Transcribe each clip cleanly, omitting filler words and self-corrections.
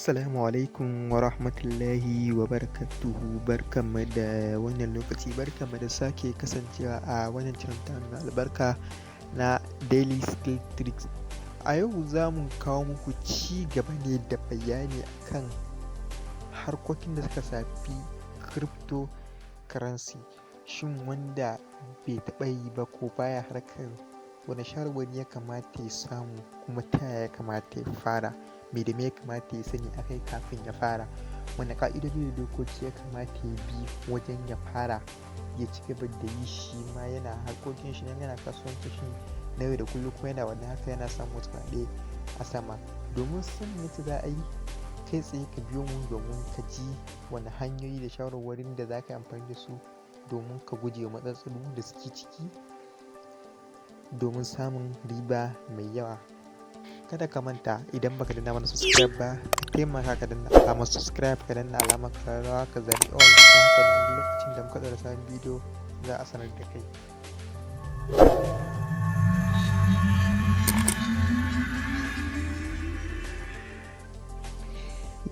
Assalamu alaikum wa rahmatullahi wa barakatuhu. Barkanmu da wannan lokaci, barkanmu da sake kasancewa a wannan channel na albarka na Daily Skill Tricks. A yau za mu kawo muku ci gaba ne da bayani akan harkokin da suka shafi cryptocurrency. Shin wanda bai taɓa yi ba ko baya harkar, wani shawarwari ya kamata ya samu, kuma ta yaya ya kamata ya fara, me da me ya kamata ya sani akai kafin ya fara, wani ka'idoji da dokoki ya kamata ya bi wajen ya fara ya ci gaba da yi, shi ma yana harkokin shi yana kasuwancin shi na yau da kullum, kuma yana wannan haka yana samun wasu kuɗaɗe a sama. Domin sanin yadda za a yi, kai tsaye ka biyo mu domin ka ji wani hanyoyi da shawarwarin da za ka yi amfani da su domin ka guje wa matsalolin da suke ciki domin samun riba mai yawa. Kada ka manta, idan baka danna mana subscribe ba, ka taimaka ka danna alamar subscribe, ka danna alamar kararrawa, ka zaɓi all, ta haka ne lokacin da muka ɗaura sabon bidiyo za a sanar da kai.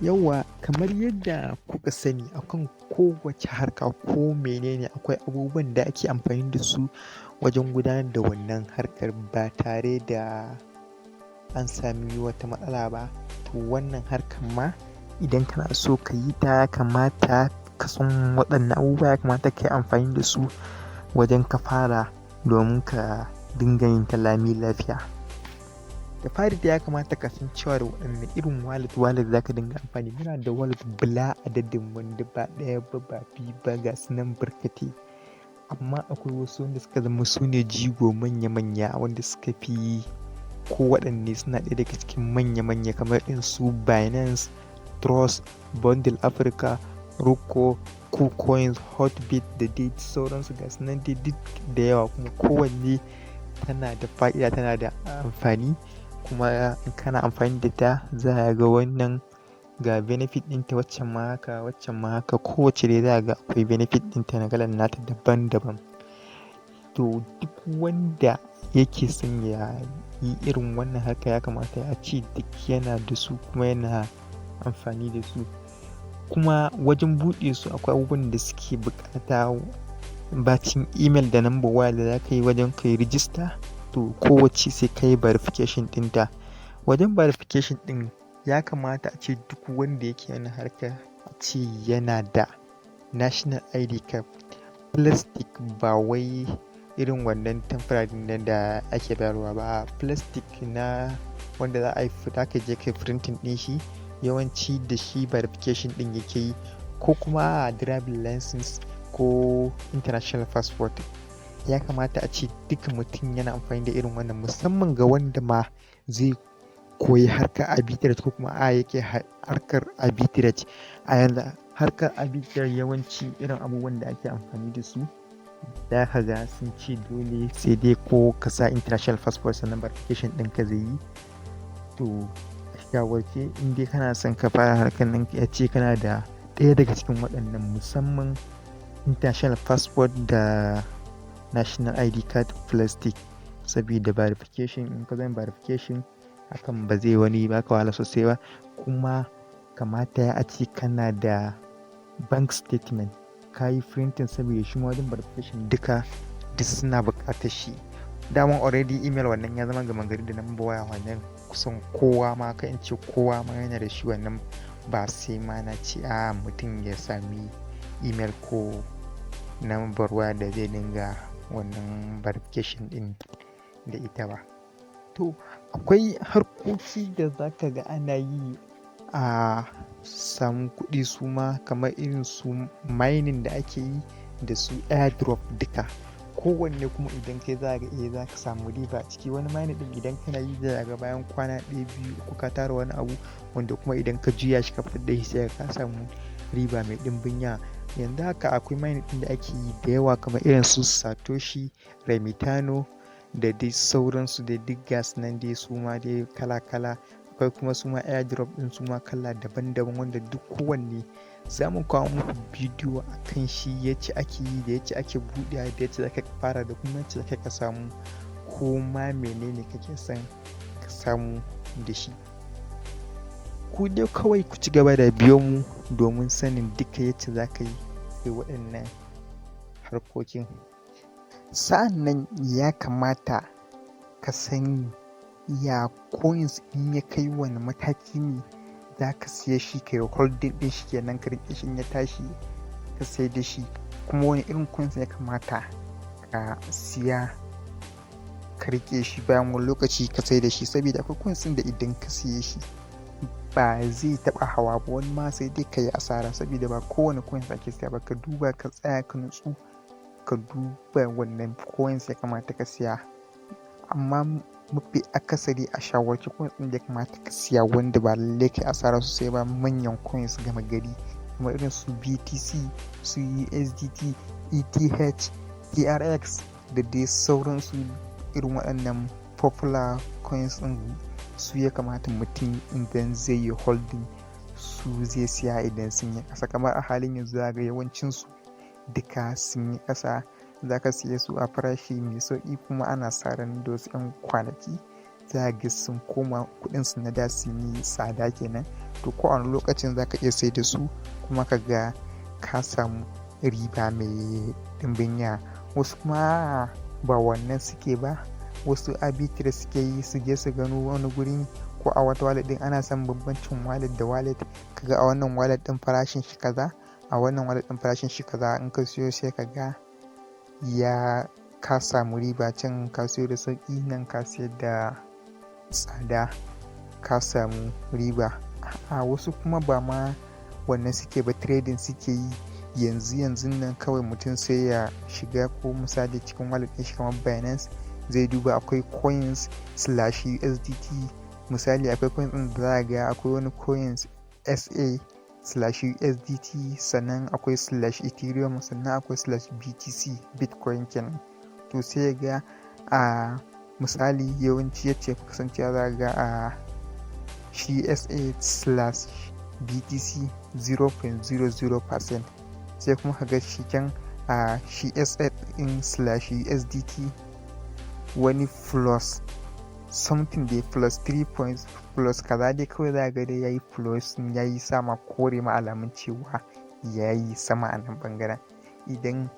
Yawwa, kamar yadda kuka sani, akan kowace harka ko menene akwai abubuwan da ake amfani da su wajen gudanar da wannan harkar ba tare da an sami wata matsala ba. To wannan harkar ma idan kana so ka yi ta, ya kamata ka san waɗannan abubuwa, ya kamata ka yi amfani da su wajen ka fara domin ka dinga yin ta lami lafiya. Da fari da ya kamata ka san cewa da waɗanne irin wallet za ka dinga amfani. Muna da wallet bila adadin, wanda ba ɗaya ba ba biyu ba, ga su nan barkatai. Amma akwai wasu wanda suka zama su ne jigo manya-manya, wanda suka fi ko waɗanne suna ɗaya daga cikin manya-manya, kamar irin su Binance, Trust, Bundle Africa, Roko, KuCoin, Hotbit da dai sauransu. Ga su nan dai duk da yawa, kuma kowanne tana da fa'ida, tana da amfani, kuma in kana amfani da ta za a ga wannan ga benefit ɗinta, waccan ma haka, waccan ma haka, kowace dai za a ga akwai benefit ɗinta na kalan nata daban-daban. To duk wanda yake son ya yi irin wannan harka, ya kamata a ce duk yana da su kuma yana amfani da su. Kuma wajen buɗe su akwai abubuwan da suke buƙata, bacin email da number waya da za ka yi wajen ka yi rijista. To kowace sai ka yi verification ɗinta. Wajen verification ɗin ya kamata a ce duk wanda yake yana harka a ce yana da national ID card, plastic, ba wai irin wannan temporary nan da ake bayarwa ba, plastic na wanda za a yi fita ka je kai printing ɗin shi, yawanci da shi verification ɗin yake yi, ko kuma driving license ko international passport. Ya kamata a ce duka mutum yana amfani da irin wannan, musamman ga wanda ma zai koyi harkar arbitrage ko kuma yake harkar arbitrage. A yanzu harkar arbitrage yawanci irin abubuwan da ake amfani da su, da ka ga sun ce dole sai dai ko ka sa international passport sannan verification ɗin ka zai yi. To shawarce, in dai kana son ka fara harkar nan, ya ce kana da ɗaya daga cikin waɗannan, musamman international passport da national ID card plastic, saboda verification, in ka zama verification hakan ba zai wani baka wahala sosai ba. Kuma kamata ya ce kana da bank statement ka yi printing, saboda shi wajen verification duka duk suna buƙatar shi. Daman already email wannan ya zama gama gari da number waya, wannan kusan kowa ma, ka in ce kowa ma yana da shi, wannan ba sai ma na ce mutum ya sami email ko number waya da zai dinga wannan verification din da ita ba. To akwai harkoki da za ka ga ana yi a samu kuɗi su ma, kamar irin su mining da ake yi da su airdrop duka. Kowanne kuma idan kai za za ka samu riba a ciki. Wani mining din idan kana yi da ga bayan kwana ɗaya biyu uku ka tara wani abu, wanda kuma idan ka juya shi ka fitar da shi sai ka samu riba mai ɗimbin yawa. Yanzu haka akwai mining ɗin da ake yi da yawa, kamar irin su Satoshi, Remitano da dai sauransu, da duk gas nan dai su ma dai kala-kala. Akwai kuma su ma airdrop ɗin su ma kala daban-daban, wanda duk kowanne za mu kawo muku bidiyo a kan shi, yace ake yi da yace ake buɗewa, da yace za ka fara, da kuma yace za ka samu ko ma menene kake son ka samu da shi. ku dai kawai ku ci gaba da biyo mu domin sanin duka yacce za ka yi waɗannan harkokin. Sa'an nan ya kamata ka sani ya coins in ya kai wani mataki ne za ka siya shi ka yi holding ɗin shi kenan ka riƙe shi in ya tashi ka sai da shi, kuma wani irin coins ya kamata ka siya ka riƙe shi bayan wani lokaci ka sai da shi, saboda akwai coins ɗin da idan ka siye shi ba zai taɓa hawa ba, wani ma sai dai ka yi asara saboda ba kowane coins ake siya ba. Ka duba ka tsaya ka nutsu ka duba wannan coins ya kamata ka siya, amma mafi akasari a shawarci coins ɗin da ya kamata ka siya wanda ba lallai kai asara sosai ba manyan coins gama gari kamar irin su BTC, su USDT, ETH, TRX da dai sauransu. Irin waɗannan popular coins ɗin su ya kamata mutum idan zai yi holding su zai siya idan sun yi ƙasa. Kamar a halin yanzu za ga yawancinsu duka sun yi ƙasa, za ka siye su a farashi mai sauƙi kuma ana sa ran da wasu 'yan kwanaki za ga sun koma kuɗinsu na da sun yi tsada kenan. To ko a wani lokacin za ka iya sai da su kuma ka ga ka samu riba mai ɗimbin yawa. Wasu kuma ba wannan suke ba, wasu arbitrage suke yi, su je su gano wani guri ko a wata wallet ɗin ana son bambancin wallet da wallet, kaga a wannan wallet ɗin farashin shi kaza, a wannan wallet ɗin farashin shi kaza, in ka siyo sai ka ga ya ka samu riba, can ka siyo da sauƙi nan ka siyar da tsada ka samu riba. A wasu kuma ba ma wannan suke ba, trading suke yi yanzu nan kawai mutum sai ya shiga ko misali cikin wallet ɗin shi kamar Binance zai duba akwai coins /USDT, misali akwai coins ɗin da za ga akwai wani coins SA/USDT, sannan akwai /Ethereum, sannan akwai /BTC Bitcoin kenan. To sai ga a misali yawanci yace kasancewa za ga a shi SA/BTC 0.00%, sai kuma ka ga shi can a shi SA in /USDT wani plus something dai plus 3 points plus kaza dai kawai za ga dai yayi plus, yayi sama kore ma alamun cewa yayi sama a nan bangaren. Idan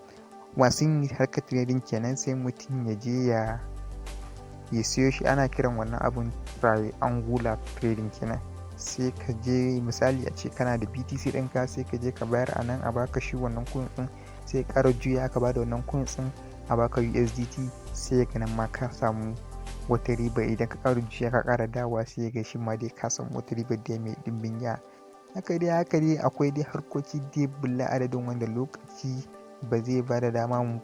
masu yin harkar trading kenan sai mutum ya je ya siyo shi, ana kiran wannan abun triangular trading kenan. Sai ka je misali a ce kana da BTC ɗinka sai ka je ka bayar a nan a baka shi wannan coin ɗin, sai ƙara juya ka bada wannan coin ɗin a baka USDT, sai ga nan ma ka samu wata riba. Idan ka ƙara juya ka ƙara dawa sai ga shi ma dai ka samu wata riba dai mai ɗimbin yawa. Haka dai akwai dai harkoki dai bulla adadin wanda lokaci ba zai ba da dama mu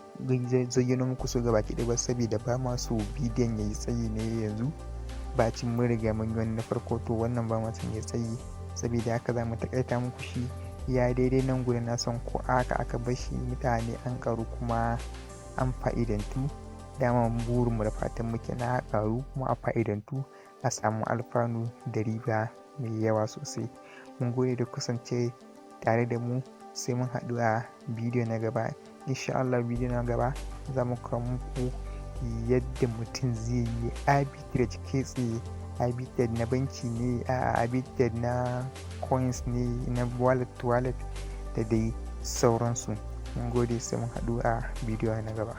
zayyano muku su gaba ɗaya ba saboda ba ma so bidiyon yayi tsayi ne yanzu. Bacin mun riga mun yi wani na farko, to wannan ba ma son ya tsayi, saboda haka za mu taƙaita muku shi ya daidai nan gurin. Na san ko aka bar shi mutane an ƙaru kuma an fa'idantu. Dama burinmu da fatan muke na ƙaru kuma a fa'idantu, a samu alfanu da riba mai yawa sosai. Mun gode da kusance tare da mu, sai mun haɗu a bidiyo na gaba. Insha Allah bidiyo na gaba za mu kawo muku yadda mutum zai yi arbitrage kai tsaye, arbitrage na banki ne, arbitrage na coins ne, na wallet to wallet da dai sauransu. Mun gode, sai mun haɗu a bidiyo na gaba.